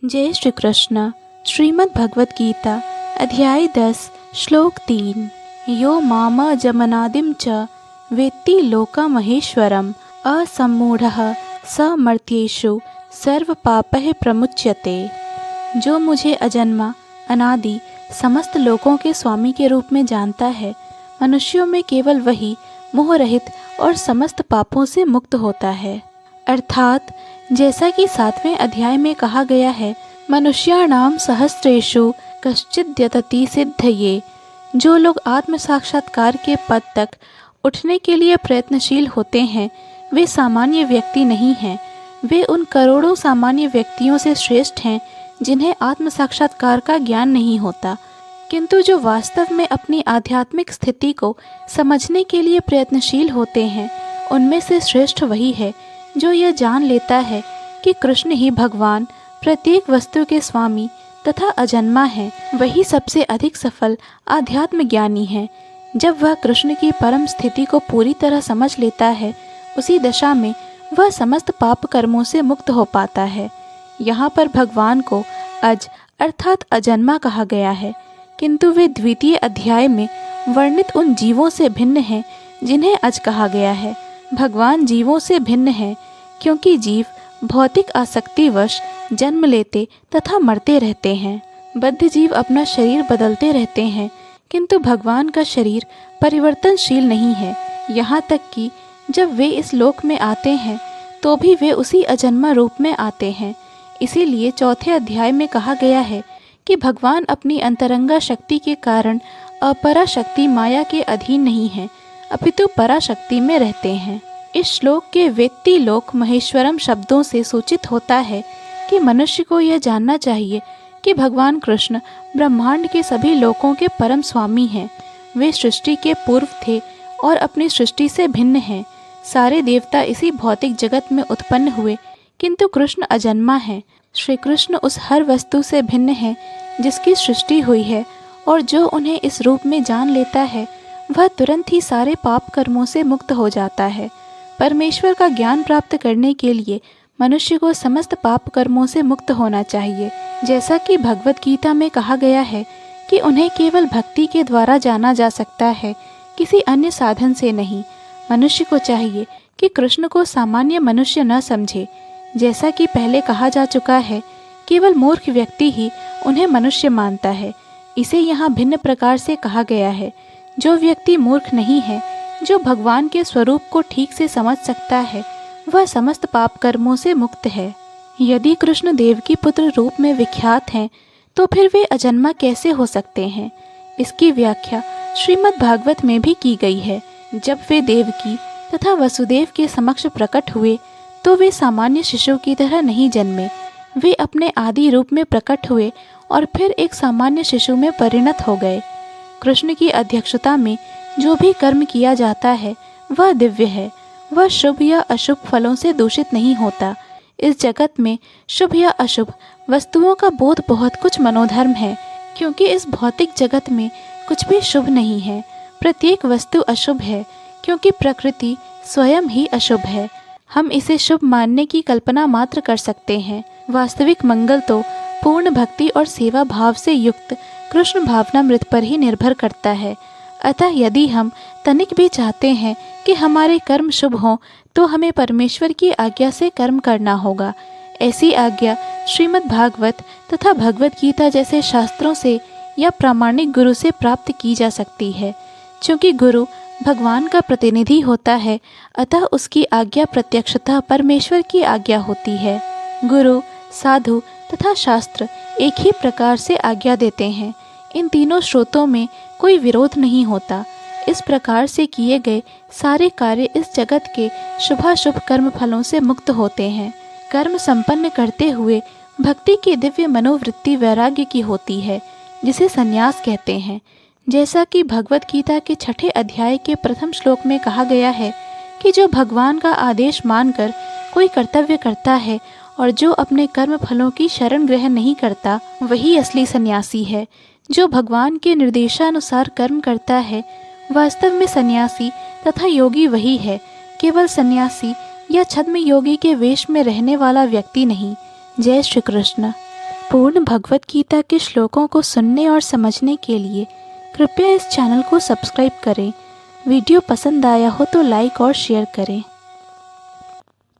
जय श्री कृष्ण। श्रीमद् भगवत गीता अध्याय 10 श्लोक 3। यो माम जमनादिम च वेत्ति लोकमहेश्वरम् असम्मूढ़ः स मर्त्येषु सर्व पापैः प्रमुच्यते। जो मुझे अजन्मा अनादि समस्त लोकों के स्वामी के रूप में जानता है, मनुष्यों में केवल वही मोह रहित और समस्त पापों से मुक्त होता है। अर्थात जैसा कि 7वें अध्याय में कहा गया है, मनुष्याणाम सहस्रेषु कश्चिद् यतति सिद्धये। जो लोग आत्म साक्षात्कार के पद तक उठने के लिए प्रयत्नशील होते हैं, वे सामान्य व्यक्ति नहीं हैं। वे उन करोड़ों सामान्य व्यक्तियों से श्रेष्ठ हैं जिन्हें आत्म साक्षात्कार का ज्ञान नहीं होता, किंतु जो वास्तव में अपनी आध्यात्मिक स्थिति को समझने के लिए प्रयत्नशील होते हैं, उनमें से श्रेष्ठ वही है जो यह जान लेता है कि कृष्ण ही भगवान प्रत्येक वस्तु के स्वामी तथा अजन्मा है। वही सबसे अधिक सफल आध्यात्म ज्ञानी है। जब वह कृष्ण की परम स्थिति को पूरी तरह समझ लेता है, उसी दशा में वह समस्त पाप कर्मों से मुक्त हो पाता है। यहाँ पर भगवान को अज अर्थात अजन्मा कहा गया है, किंतु वे द्वितीय अध्याय में वर्णित उन जीवों से भिन्न हैं जिन्हें अज कहा गया है। भगवान जीवों से भिन्न है क्योंकि जीव भौतिक आसक्तिवश जन्म लेते तथा मरते रहते हैं। बद्ध जीव अपना शरीर बदलते रहते हैं, किंतु भगवान का शरीर परिवर्तनशील नहीं है। यहाँ तक कि जब वे इस लोक में आते हैं तो भी वे उसी अजन्मा रूप में आते हैं। इसीलिए चौथे अध्याय में कहा गया है कि भगवान अपनी अंतरंगा शक्ति के कारण अपराशक्ति माया के अधीन नहीं है, अपितु पराशक्ति में रहते हैं। इस श्लोक के वेत्ति लोक महेश्वरम शब्दों से सूचित होता है कि मनुष्य को यह जानना चाहिए कि भगवान कृष्ण ब्रह्मांड के सभी लोकों के परम स्वामी हैं। वे सृष्टि के पूर्व थे और अपनी सृष्टि से भिन्न हैं। सारे देवता इसी भौतिक जगत में उत्पन्न हुए, किंतु कृष्ण अजन्मा है। श्री कृष्ण उस हर वस्तु से भिन्न है जिसकी सृष्टि हुई है, और जो उन्हें इस रूप में जान लेता है वह तुरंत ही सारे पाप कर्मों से मुक्त हो जाता है। परमेश्वर का ज्ञान प्राप्त करने के लिए मनुष्य को समस्त पाप कर्मों से मुक्त होना चाहिए। जैसा कि भगवत गीता में कहा गया है कि उन्हें केवल भक्ति के द्वारा जाना जा सकता है, किसी अन्य साधन से नहीं। मनुष्य को चाहिए कि कृष्ण को सामान्य मनुष्य न समझे। जैसा कि पहले कहा जा चुका है, केवल मूर्ख व्यक्ति ही उन्हें मनुष्य मानता है। इसे यहाँ भिन्न प्रकार से कहा गया है। जो व्यक्ति मूर्ख नहीं है, जो भगवान के स्वरूप को ठीक से समझ सकता है, वह समस्त पाप कर्मों से मुक्त है। यदि कृष्ण देव की पुत्र रूप में विख्यात हैं, तो फिर वे अजन्मा कैसे हो सकते हैं? इसकी व्याख्या श्रीमद् भागवत में भी की गई है। जब वे देवकी तथा वसुदेव के समक्ष प्रकट हुए तो वे सामान्य शिशु की तरह नहीं जन्मे। वे अपने आदि रूप में प्रकट हुए और फिर एक सामान्य शिशु में परिणत हो गए। कृष्ण की अध्यक्षता में जो भी कर्म किया जाता है वह दिव्य है। वह शुभ या अशुभ फलों से दूषित नहीं होता। इस जगत में शुभ या अशुभ वस्तुओं का बोध बहुत कुछ मनोधर्म है, क्योंकि इस भौतिक जगत में कुछ भी शुभ नहीं है। प्रत्येक वस्तु अशुभ है, क्योंकि प्रकृति स्वयं ही अशुभ है। हम इसे शुभ मानने की कल्पना मात्र कर सकते हैं। वास्तविक मंगल तो पूर्ण भक्ति और सेवा भाव से युक्त कृष्ण भावनामृत पर ही निर्भर करता है। अतः यदि हम तनिक भी चाहते हैं कि हमारे कर्म शुभ हों, तो हमें परमेश्वर की आज्ञा से कर्म करना होगा। ऐसी आज्ञा श्रीमद् भागवत तथा भगवत गीता जैसे शास्त्रों से या प्रामाणिक गुरु से प्राप्त की जा सकती है। क्योंकि गुरु भगवान का प्रतिनिधि होता है, अतः उसकी आज्ञा प्रत्यक्षतः परमेश्वर की आज्ञा होती है। गुरु, साधु तथा शास्त्र एक ही प्रकार से आज्ञा देते हैं। इन तीनों स्रोतों में कोई विरोध नहीं होता। इस प्रकार से किए गए सारे कार्य इस जगत के शुभाशुभ कर्म फलों से मुक्त होते हैं। कर्म संपन्न करते हुए भक्ति की दिव्य मनोवृत्ति वैराग्य की होती है, जिसे संन्यास कहते हैं। जैसा कि भगवत गीता के 6ठे अध्याय के प्रथम श्लोक में कहा गया है कि जो भगवान का आदेश मानकर कोई कर्तव्य करता है और जो अपने कर्म फलों की शरण ग्रहण नहीं करता, वही असली सन्यासी है। जो भगवान के निर्देशानुसार कर्म करता है, वास्तव में सन्यासी तथा योगी वही है, केवल सन्यासी या छद्म योगी के वेश में रहने वाला व्यक्ति नहीं। जय श्री कृष्ण। पूर्ण भगवत गीता के श्लोकों को सुनने और समझने के लिए कृपया इस चैनल को सब्सक्राइब करें। वीडियो पसंद आया हो तो लाइक और शेयर करें।